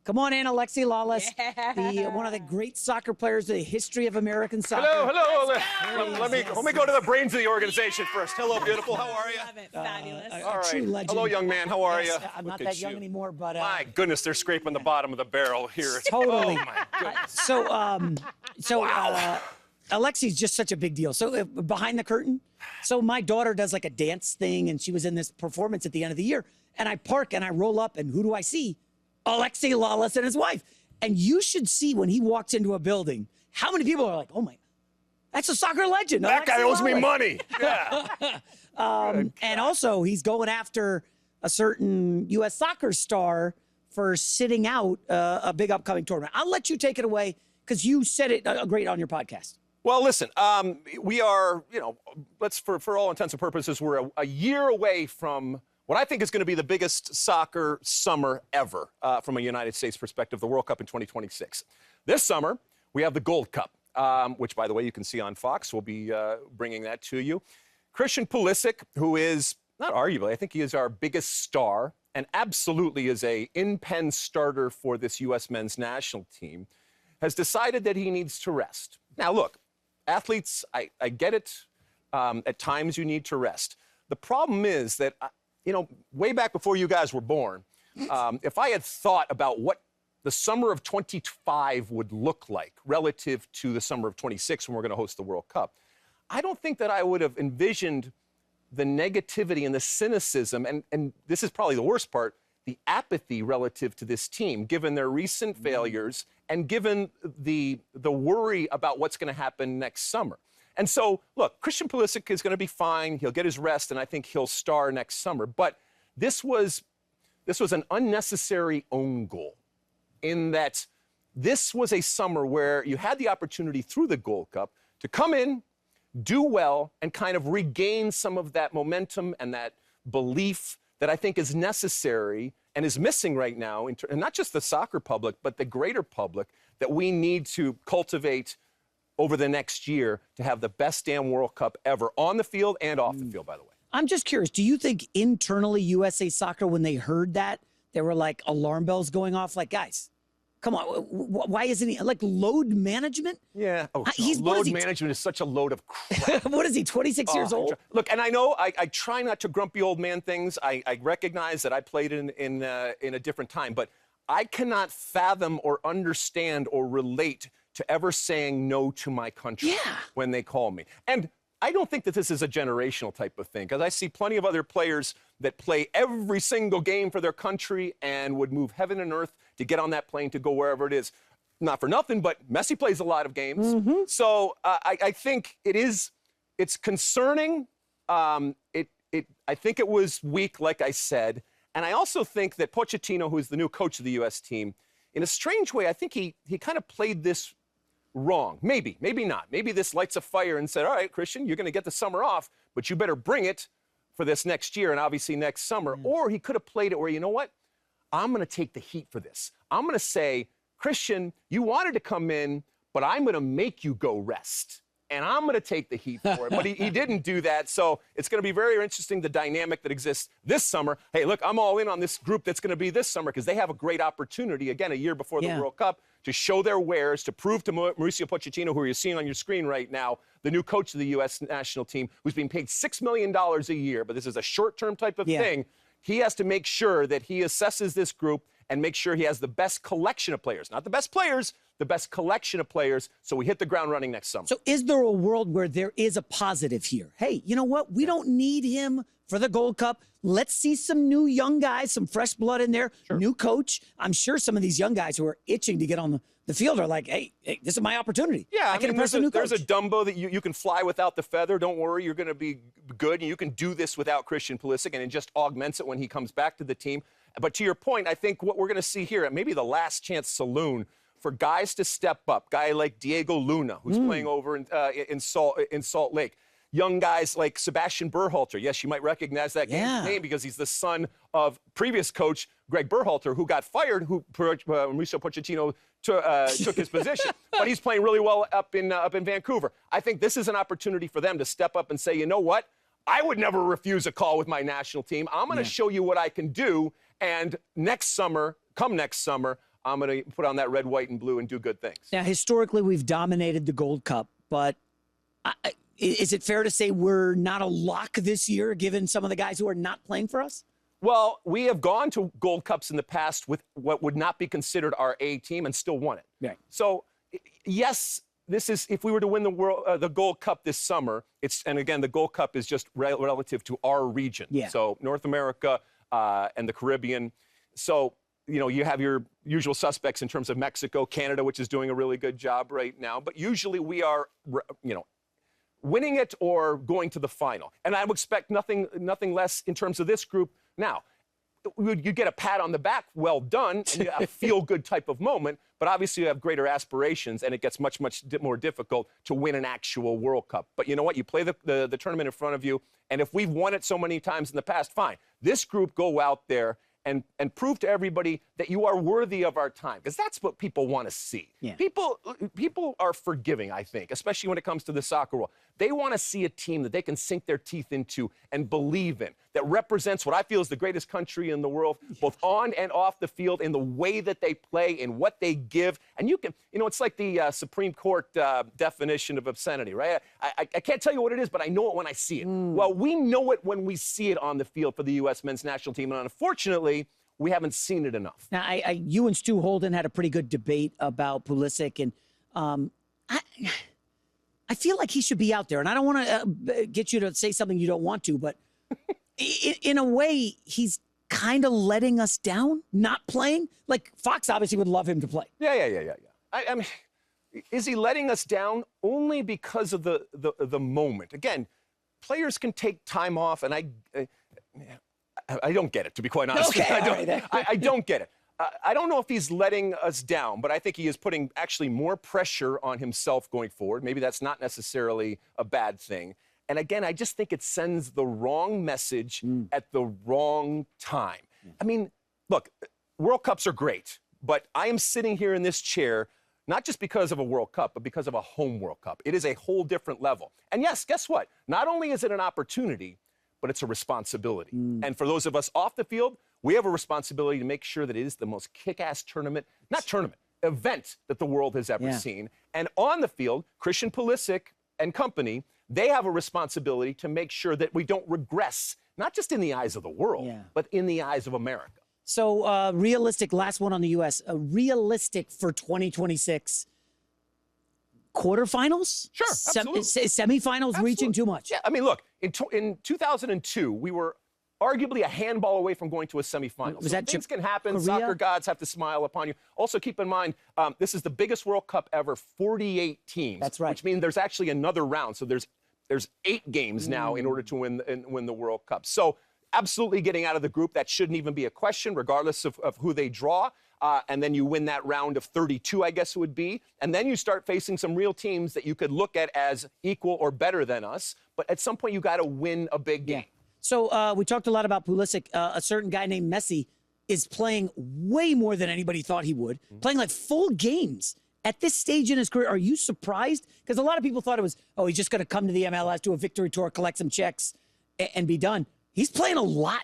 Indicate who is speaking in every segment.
Speaker 1: Come on in, Alexi Lalas,
Speaker 2: Yeah.
Speaker 1: one of the great soccer players in the history of American soccer.
Speaker 3: Hello. Let me go to the brains of the organization first. Hello, beautiful. How are you?
Speaker 2: Love it. Fabulous.
Speaker 1: A
Speaker 3: All right.
Speaker 1: true legend.
Speaker 3: Hello, young man. How are you?
Speaker 1: I'm not
Speaker 3: Look at
Speaker 1: that young
Speaker 3: you.
Speaker 1: anymore, but
Speaker 3: My goodness, they're scraping the bottom of the barrel here.
Speaker 1: Totally.
Speaker 3: Oh my goodness.
Speaker 1: So Alexi's just such a big deal. So behind the curtain, so my daughter does like a dance thing, and she was in this performance at the end of the year. And I park and I roll up, and who do I see? Alexi Lalas and his wife. And you should see when he walks into a building, how many people are like, oh my, that's a soccer legend.
Speaker 3: That guy
Speaker 1: Alexi
Speaker 3: owes me
Speaker 1: Lalas.
Speaker 3: money. Yeah.
Speaker 1: And also, he's going after a certain U.S. soccer star for sitting out a big upcoming tournament. I'll let you take it away because you said it great on your podcast.
Speaker 3: Well, listen, we are, for all intents and purposes, we're a year away from what I think is going to be the biggest soccer summer ever from a United States perspective, the World Cup in 2026. This summer, we have the Gold Cup, which, by the way, you can see on Fox. We'll be bringing that to you. Christian Pulisic, who is, not arguably, I think he is our biggest star and absolutely is a in-pen starter for this U.S. men's national team, has decided that he needs to rest. Now, look, athletes, I get it. At times you need to rest. The problem is that, way back before you guys were born, if I had thought about what the summer of 25 would look like relative to the summer of 26 when we're going to host the World Cup, I don't think that I would have envisioned the negativity and the cynicism, and this is probably the worst part, the apathy relative to this team, given their recent failures and given the worry about what's going to happen next summer. And so, look, Christian Pulisic is going to be fine. He'll get his rest, and I think he'll star next summer. But this was an unnecessary own goal in that this was a summer where you had the opportunity through the Gold Cup to come in, do well, and kind of regain some of that momentum and that belief that I think is necessary and is missing right now, and not just the soccer public, but the greater public, that we need to cultivate over the next year to have the best damn World Cup ever on the field and off the field, by the way.
Speaker 1: I'm just curious, do you think internally USA Soccer, when they heard that, there were like alarm bells going off? Like, guys, come on, why isn't he, like load management?
Speaker 3: Yeah. Oh, load management is such a load of crap.
Speaker 1: What is he, 26 years old?
Speaker 3: Look, and I know I try not to grumpy old man things. I recognize that I played in a different time, but I cannot fathom or understand or relate to ever saying no to my country when they call me. And I don't think that this is a generational type of thing, because I see plenty of other players that play every single game for their country and would move heaven and earth to get on that plane to go wherever it is. Not for nothing, but Messi plays a lot of games. So I think it's concerning. I think it was weak, like I said. And I also think that Pochettino, who's the new coach of the U.S. team, in a strange way, I think he kind of played this wrong. Maybe not. Maybe this lights a fire and said, all right, Christian, you're going to get the summer off, but you better bring it for this next year and obviously next summer. Or he could have played it where, you know what? I'm going to take the heat for this. I'm going to say, Christian, you wanted to come in, but I'm going to make you go rest. And I'm going to take the heat for it. But he didn't do that. So it's going to be very interesting, the dynamic that exists this summer. Hey, look, I'm all in on this group that's going to be this summer because they have a great opportunity, again, a year before the World Cup, to show their wares, to prove to Mauricio Pochettino, who you're seeing on your screen right now, the new coach of the U.S. national team, who's being paid $6 million a year, but this is a short-term type of thing. He has to make sure that he assesses this group and make sure he has the best collection of players. Not the best players, the best collection of players, so we hit the ground running next summer. So
Speaker 1: is there a world where there is a positive here? Hey, you know what? We don't need him for the Gold Cup. Let's see some new young guys, some fresh blood in there, new coach. I'm sure some of these young guys who are itching to get on the field are like, hey, this is my opportunity.
Speaker 3: Yeah,
Speaker 1: I can impress a new coach.
Speaker 3: There's a Dumbo that you can fly without the feather. Don't worry, you're going to be good, and you can do this without Christian Pulisic, and it just augments it when he comes back to the team. But to your point, I think what we're going to see here at maybe the last chance saloon for guys to step up, guy like Diego Luna, who's playing over in Salt Lake. Young guys like Sebastian Berhalter. Yes, you might recognize that name because he's the son of previous coach Greg Berhalter, who got fired, who Mauricio Pochettino took his position. But he's playing really well up in Vancouver. I think this is an opportunity for them to step up and say, you know what? I would never refuse a call with my national team. I'm going to show you what I can do. And next summer, come next summer, I'm going to put on that red, white, and blue and do good things.
Speaker 1: Now, historically, we've dominated the Gold Cup, but is it fair to say we're not a lock this year, given some of the guys who are not playing for us?
Speaker 3: Well, we have gone to Gold Cups in the past with what would not be considered our A team and still won it.
Speaker 1: Right.
Speaker 3: So, yes, this is, if we were to win the Gold Cup this summer, and again, the Gold Cup is just relative to our region.
Speaker 1: Yeah.
Speaker 3: So North America and the Caribbean. So, you have your usual suspects in terms of Mexico, Canada, which is doing a really good job right now. But usually we are, winning it or going to the final. And I would expect nothing less in terms of this group. Now, you get a pat on the back, well done, and a feel-good type of moment, but obviously you have greater aspirations, and it gets much, much more difficult to win an actual World Cup. But you know what? You play the tournament in front of you, and if we've won it so many times in the past, fine. This group, go out there and prove to everybody that you are worthy of our time, because that's what people want to see.
Speaker 1: Yeah.
Speaker 3: People are forgiving, I think, especially when it comes to the soccer world. They want to see a team that they can sink their teeth into and believe in, that represents what I feel is the greatest country in the world, both on and off the field, in the way that they play, in what they give. And you can, it's like the Supreme Court definition of obscenity, right? I can't tell you what it is, but I know it when I see it. Well, we know it when we see it on the field for the U.S. men's national team, and unfortunately, we haven't seen it enough.
Speaker 1: Now, you and Stu Holden had a pretty good debate about Pulisic, and I feel like he should be out there. And I don't want to get you to say something you don't want to, but in a way, he's kind of letting us down, not playing. Like, Fox obviously would love him to play.
Speaker 3: Yeah. I mean, is he letting us down? Only because of the moment. Again, players can take time off, and I don't get it, to be quite honest.
Speaker 1: Okay,
Speaker 3: I don't get it. I don't know if he's letting us down, but I think he is putting actually more pressure on himself going forward. Maybe that's not necessarily a bad thing. And again, I just think it sends the wrong message at the wrong time. I mean, look, World Cups are great, but I am sitting here in this chair not just because of a World Cup, but because of a home World Cup. It is a whole different level. And yes, guess what? Not only is it an opportunity, but it's a responsibility. And for those of us off the field, we have a responsibility to make sure that it is the most kick-ass event that the world has ever seen. And on the field, Christian Pulisic and company, they have a responsibility to make sure that we don't regress, not just in the eyes of the world, but in the eyes of America.
Speaker 1: So realistic, last one on the U.S., realistic for 2026. Quarterfinals?
Speaker 3: Sure, absolutely.
Speaker 1: Semifinals
Speaker 3: Absolutely.
Speaker 1: Reaching too much?
Speaker 3: Yeah, I mean, look, in 2002, we were arguably a handball away from going to a semifinal.
Speaker 1: Was
Speaker 3: so
Speaker 1: that
Speaker 3: things can happen.
Speaker 1: Korea?
Speaker 3: Soccer gods have to smile upon you. Also, keep in mind, this is the biggest World Cup ever, 48 teams.
Speaker 1: That's right.
Speaker 3: Which means there's actually another round. So there's 8 games now in order to win the World Cup. So absolutely getting out of the group, that shouldn't even be a question, regardless of who they draw. And then you win that round of 32, I guess it would be. And then you start facing some real teams that you could look at as equal or better than us. But at some point, you got to win a big game.
Speaker 1: So we talked a lot about Pulisic. A certain guy named Messi is playing way more than anybody thought he would, playing like full games at this stage in his career. Are you surprised? Because a lot of people thought it was, he's just going to come to the MLS, do a victory tour, collect some checks, and be done. He's playing a lot.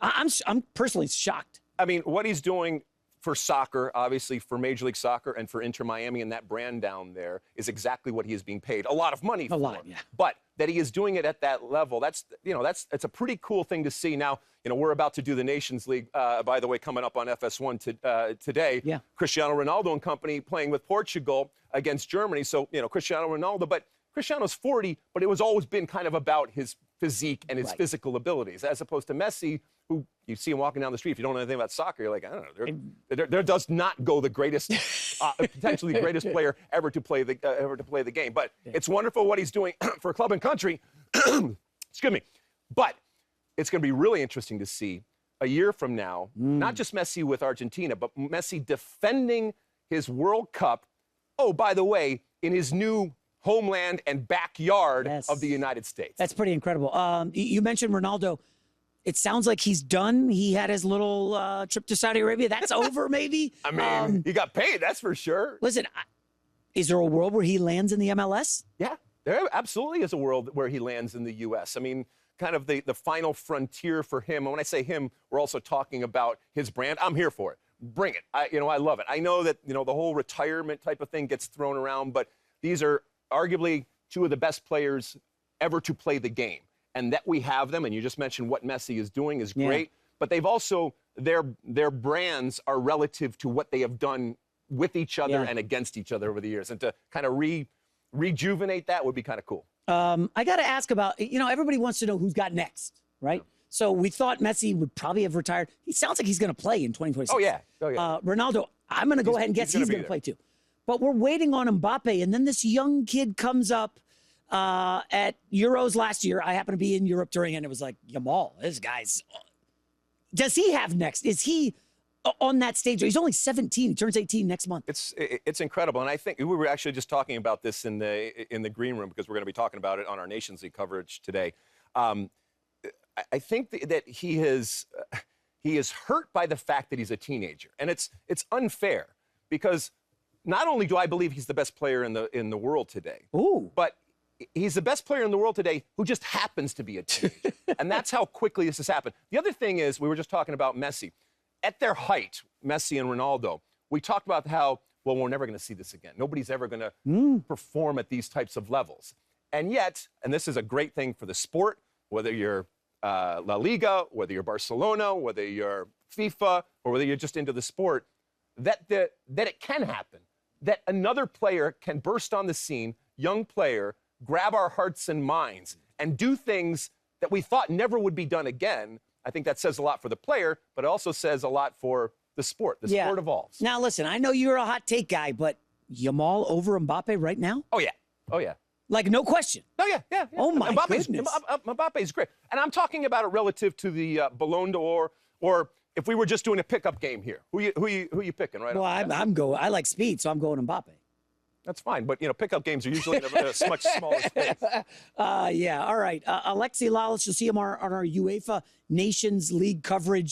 Speaker 1: I'm personally shocked.
Speaker 3: I mean, what he's doing for soccer, obviously for Major League Soccer and for Inter Miami and that brand down there is exactly what he is being paid. A lot of money for.
Speaker 1: A lot, yeah.
Speaker 3: But that he is doing it at that level, that's a pretty cool thing to see. Now, we're about to do the Nations League, by the way, coming up on FS1 today.
Speaker 1: Yeah.
Speaker 3: Cristiano Ronaldo and company playing with Portugal against Germany. So, Cristiano Ronaldo, but Cristiano's 40, but it was always been kind of about his physique and his physical abilities, as opposed to Messi, who you see him walking down the street. If you don't know anything about soccer, you're like, I don't know. There does not go the greatest, potentially greatest player ever to play the game. But it's wonderful what he's doing for a club and country. Excuse me. But it's going to be really interesting to see a year from now, not just Messi with Argentina, but Messi defending his World Cup. Oh, by the way, in his new homeland and backyard of the United States.
Speaker 1: That's pretty incredible. You mentioned Ronaldo. It sounds like he's done. He had his little trip to Saudi Arabia. That's over, maybe?
Speaker 3: I mean, he got paid, that's for sure.
Speaker 1: Listen, is there a world where he lands in the MLS?
Speaker 3: Yeah, there absolutely is a world where he lands in the U.S. I mean, kind of the final frontier for him. And when I say him, we're also talking about his brand. I'm here for it. bring it. I love it. I know that, the whole retirement type of thing gets thrown around, but these are arguably two of the best players ever to play the game. And that we have them, and you just mentioned what Messi is doing is great, but they've also, their brands are relative to what they have done with each other and against each other over the years. And to kind of rejuvenate that would be kind of cool.
Speaker 1: I got to ask about, everybody wants to know who's got next, right? Yeah. So we thought Messi would probably have retired. He sounds like he's going to play in 2026.
Speaker 3: Oh, yeah.
Speaker 1: Ronaldo, I'm going to go ahead and guess he's going to play too. But we're waiting on Mbappe, and then this young kid comes up at Euros last year. I happened to be in Europe during it, and it was like, Yamal, this guy's... Does he have next? Is he on that stage? He's only 17. He turns 18 next month.
Speaker 3: It's incredible, and I think we were actually just talking about this in the green room because we're going to be talking about it on our Nations League coverage today. I think that he is hurt by the fact that he's a teenager, and it's unfair because not only do I believe he's the best player in the world today, but he's the best player in the world today who just happens to be a teenager, and that's how quickly this has happened. The other thing is, we were just talking about Messi. At their height, Messi and Ronaldo, we talked about how, well, we're never going to see this again. Nobody's ever going to perform at these types of levels. And yet, and this is a great thing for the sport, whether you're La Liga, whether you're Barcelona, whether you're FIFA, or whether you're just into the sport, that it can happen, that another player can burst on the scene, young player, grab our hearts and minds, and do things that we thought never would be done again. I think that says a lot for the player, but it also says a lot for the sport. The sport evolves.
Speaker 1: Now, listen, I know you're a hot take guy, but Yamal over Mbappe right now?
Speaker 3: Oh, yeah.
Speaker 1: Like, no question.
Speaker 3: Oh, yeah.
Speaker 1: Oh, my goodness.
Speaker 3: Mbappe's great. And I'm talking about it relative to the Ballon d'Or, or if we were just doing a pickup game here. Who you picking, right?
Speaker 1: Well, I like speed, so I'm going Mbappe.
Speaker 3: That's fine, but, pickup games are usually in a much smaller space.
Speaker 1: Yeah, all right. Alexi Lalas, you'll see him on our UEFA Nations League coverage